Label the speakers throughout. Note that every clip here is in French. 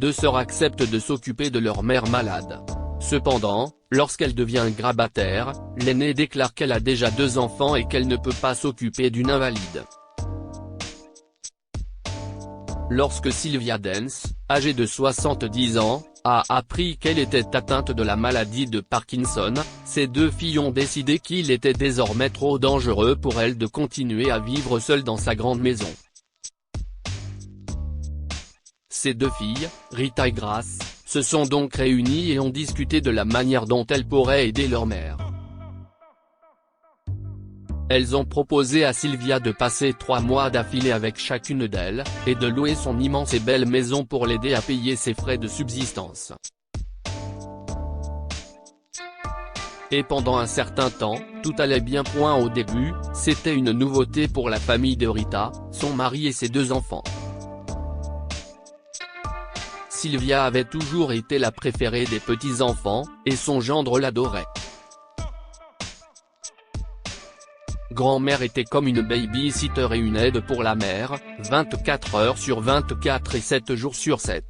Speaker 1: deux sœurs acceptent de s'occuper de leur mère malade. Cependant, lorsqu'elle devient grabataire, l'aînée déclare qu'elle a déjà 2 enfants et qu'elle ne peut pas s'occuper d'une invalide. Lorsque Sylvia Dance, âgée de 70 ans, a appris qu'elle était atteinte de la maladie de Parkinson, ses 2 filles ont décidé qu'il était désormais trop dangereux pour elle de continuer à vivre seule dans sa grande maison. Ces 2 filles, Rita et Grace, se sont donc réunies et ont discuté de la manière dont elles pourraient aider leur mère. Elles ont proposé à Sylvia de passer 3 mois d'affilée avec chacune d'elles, et de louer son immense et belle maison pour l'aider à payer ses frais de subsistance. Et pendant un certain temps, tout allait bien. Au début, c'était une nouveauté pour la famille de Rita, son mari et ses 2 enfants. Sylvia avait toujours été la préférée des petits-enfants, et son gendre l'adorait. Grand-mère était comme une baby-sitter et une aide pour la mère, 24 heures sur 24 et 7 jours sur 7.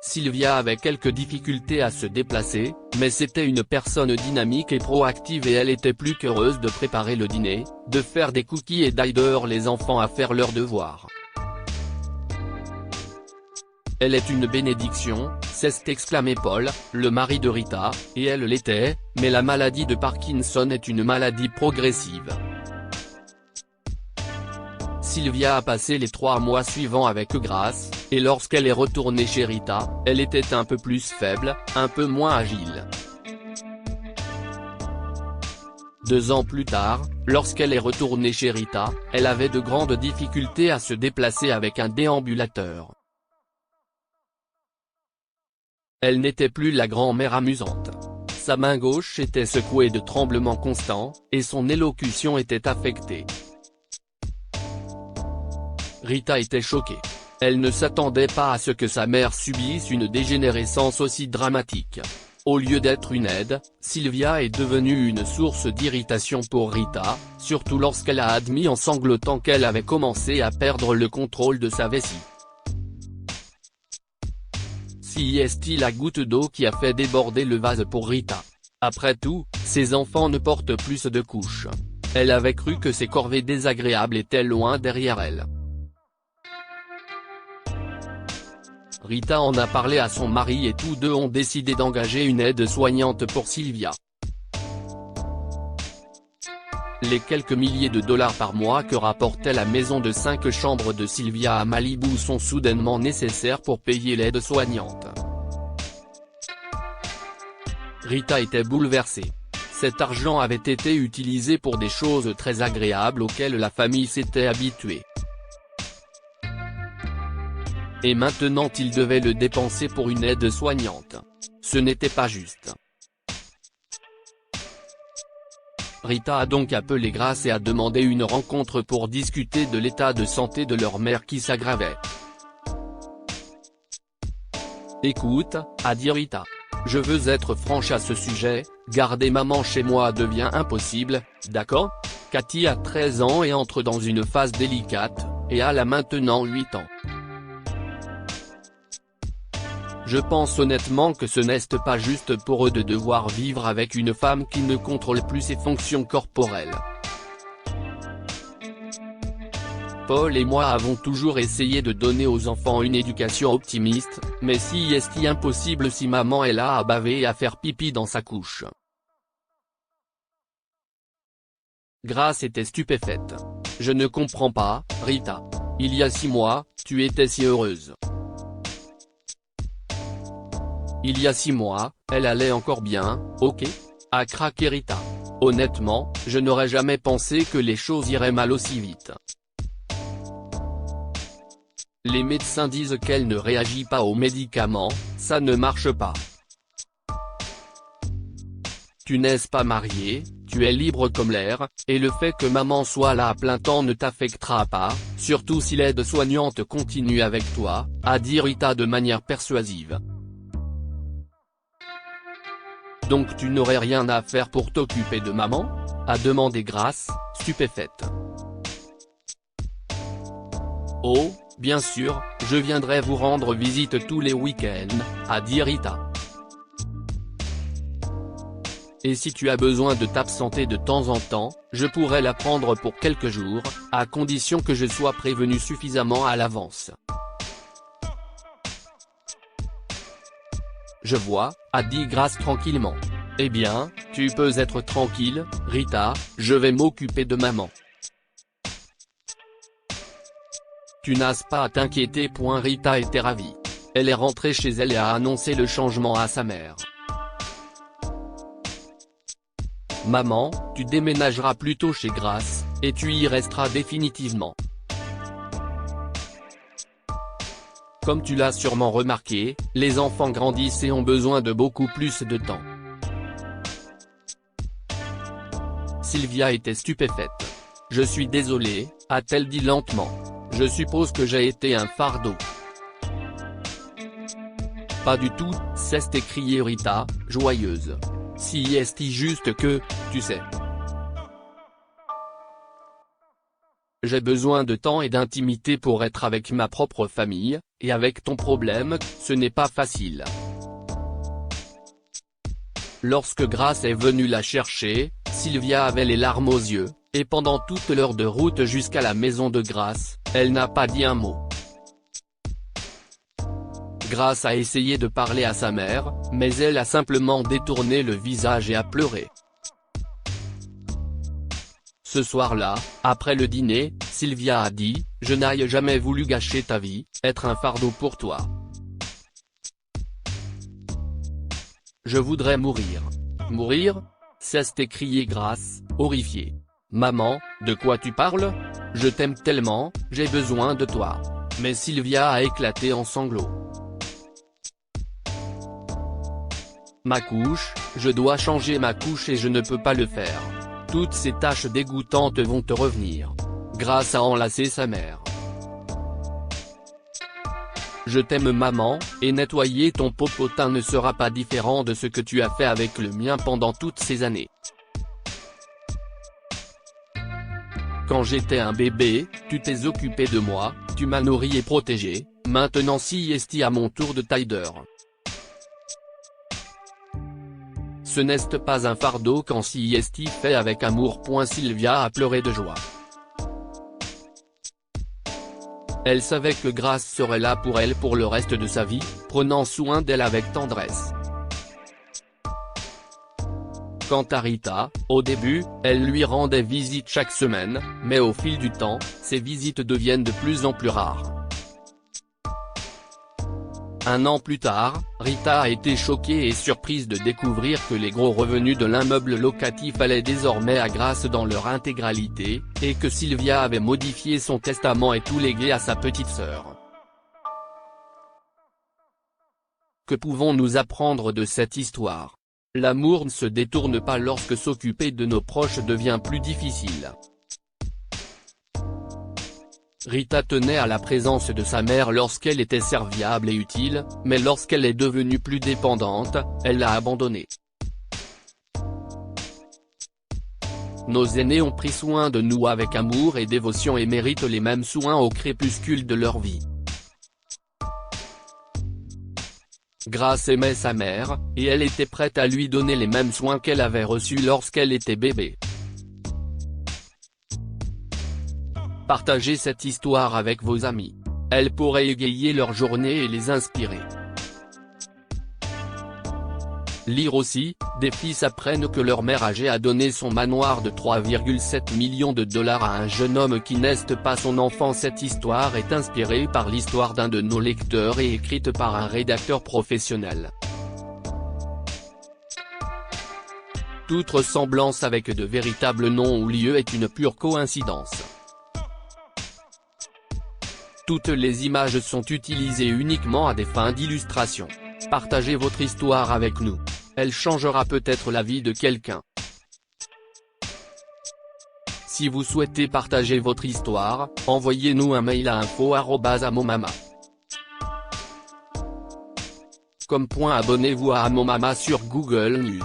Speaker 1: Sylvia avait quelques difficultés à se déplacer, mais c'était une personne dynamique et proactive et elle était plus qu'heureuse de préparer le dîner, de faire des cookies et d'aider les enfants à faire leurs devoirs. Elle est une bénédiction, s'est exclamé Paul, le mari de Rita, et elle l'était, mais la maladie de Parkinson est une maladie progressive. Sylvia a passé les 3 mois suivants avec Grace, et lorsqu'elle est retournée chez Rita, elle était un peu plus faible, un peu moins agile. 2 ans plus tard, lorsqu'elle est retournée chez Rita, elle avait de grandes difficultés à se déplacer avec un déambulateur. Elle n'était plus la grand-mère amusante. Sa main gauche était secouée de tremblements constants, et son élocution était affectée. Rita était choquée. Elle ne s'attendait pas à ce que sa mère subisse une dégénérescence aussi dramatique. Au lieu d'être une aide, Sylvia est devenue une source d'irritation pour Rita, surtout lorsqu'elle a admis en sanglotant qu'elle avait commencé à perdre le contrôle de sa vessie. C'est la goutte d'eau qui a fait déborder le vase pour Rita. Après tout, ses enfants ne portent plus de couches. Elle avait cru que ces corvées désagréables étaient loin derrière elle. Rita en a parlé à son mari et tous 2 ont décidé d'engager une aide-soignante pour Sylvia. Les quelques milliers de dollars par mois que rapportait la maison de 5 chambres de Sylvia à Malibu sont soudainement nécessaires pour payer l'aide-soignante. Rita était bouleversée. Cet argent avait été utilisé pour des choses très agréables auxquelles la famille s'était habituée. Et maintenant il devait le dépenser pour une aide-soignante. Ce n'était pas juste. Rita a donc appelé Grace et a demandé une rencontre pour discuter de l'état de santé de leur mère qui s'aggravait. « Écoute » a dit Rita. « Je veux être franche à ce sujet, garder maman chez moi devient impossible, d'accord ? Cathy a 13 ans et entre dans une phase délicate, et elle a maintenant 8 ans. Je pense honnêtement que ce n'est pas juste pour eux de devoir vivre avec une femme qui ne contrôle plus ses fonctions corporelles. Paul et moi avons toujours essayé de donner aux enfants une éducation optimiste, mais c'est impossible si maman est là à baver et à faire pipi dans sa couche. » Grace était stupéfaite. « Je ne comprends pas, Rita. Il y a 6 mois, tu étais si heureuse. » Il y a 6 mois, elle allait encore bien, ok ? A craqué Rita. Honnêtement, je n'aurais jamais pensé que les choses iraient mal aussi vite. Les médecins disent qu'elle ne réagit pas aux médicaments, ça ne marche pas. Tu n'es pas marié, tu es libre comme l'air, et le fait que maman soit là à plein temps ne t'affectera pas, surtout si l'aide-soignante continue avec toi, a dit Rita de manière persuasive. Donc tu n'aurais rien à faire pour t'occuper de maman ? A demandé Grace, stupéfaite. Oh, Bien sûr, je viendrai vous rendre visite tous les week-ends, a dit Rita. Et si tu as besoin de t'absenter de temps en temps, je pourrais la prendre pour quelques jours, à condition que je sois prévenu suffisamment à l'avance. Je vois, a dit Grace tranquillement. Eh bien, tu peux être tranquille, Rita, je vais m'occuper de maman. Tu n'as pas à t'inquiéter. Rita était ravie. Elle est rentrée chez elle et a annoncé le changement à sa mère. Maman, tu déménageras plutôt chez Grace, et tu y resteras définitivement. Comme tu l'as sûrement remarqué, les enfants grandissent et ont besoin de beaucoup plus de temps. Sylvia était stupéfaite. Je suis désolée, a-t-elle dit lentement. Je suppose que j'ai été un fardeau. Pas du tout, s'est écriée Rita, joyeuse. Si est juste que, tu sais. J'ai besoin de temps et d'intimité pour être avec ma propre famille, et avec ton problème, ce n'est pas facile. Lorsque Grace est venue la chercher, Sylvia avait les larmes aux yeux, et pendant toute l'heure de route jusqu'à la maison de Grace, elle n'a pas dit un mot. Grace a essayé de parler à sa mère, mais elle a simplement détourné le visage et a pleuré. Ce soir-là, après le dîner, Sylvia a dit « Je n'ai jamais voulu gâcher ta vie, être un fardeau pour toi. Je voudrais mourir. » Mourir ? S'est écriée Grace, horrifiée. Maman, de quoi tu parles ? Je t'aime tellement, j'ai besoin de toi. Mais Sylvia a éclaté en sanglots. Ma couche, je dois changer ma couche et je ne peux pas le faire. Toutes ces tâches dégoûtantes vont te revenir. Grace a enlacé sa mère. Je t'aime maman, et nettoyer ton popotin ne sera pas différent de ce que tu as fait avec le mien pendant toutes ces années. Quand j'étais un bébé, tu t'es occupé de moi, tu m'as nourri et protégé, maintenant si est à mon tour de Tider. Ce n'est pas un fardeau quand si est fait avec amour. Sylvia a pleuré de joie. Elle savait que Grace serait là pour elle pour le reste de sa vie, prenant soin d'elle avec tendresse. Quant à Rita, au début, elle lui rendait visite chaque semaine, mais au fil du temps, ces visites deviennent de plus en plus rares. Un an plus tard, Rita a été choquée et surprise de découvrir que les gros revenus de l'immeuble locatif allaient désormais à Grace dans leur intégralité, et que Sylvia avait modifié son testament et tout légué à sa petite sœur. Que pouvons-nous apprendre de cette histoire ? L'amour ne se détourne pas lorsque s'occuper de nos proches devient plus difficile. Rita tenait à la présence de sa mère lorsqu'elle était serviable et utile, mais lorsqu'elle est devenue plus dépendante, elle l'a abandonnée. Nos aînés ont pris soin de nous avec amour et dévotion et méritent les mêmes soins au crépuscule de leur vie. Grace aimait sa mère, et elle était prête à lui donner les mêmes soins qu'elle avait reçus lorsqu'elle était bébé. Partagez cette histoire avec vos amis. Elle pourrait égayer leur journée et les inspirer. Lire aussi, des fils apprennent que leur mère âgée a donné son manoir de 3,7 millions de dollars à un jeune homme qui n'est pas son enfant. Cette histoire est inspirée par l'histoire d'un de nos lecteurs et écrite par un rédacteur professionnel. Toute ressemblance avec de véritables noms ou lieux est une pure coïncidence. Toutes les images sont utilisées uniquement à des fins d'illustration. Partagez votre histoire avec nous. Elle changera peut-être la vie de quelqu'un. Si vous souhaitez partager votre histoire, envoyez-nous un mail à info@amomama.com. Abonnez-vous à Amomama sur Google News.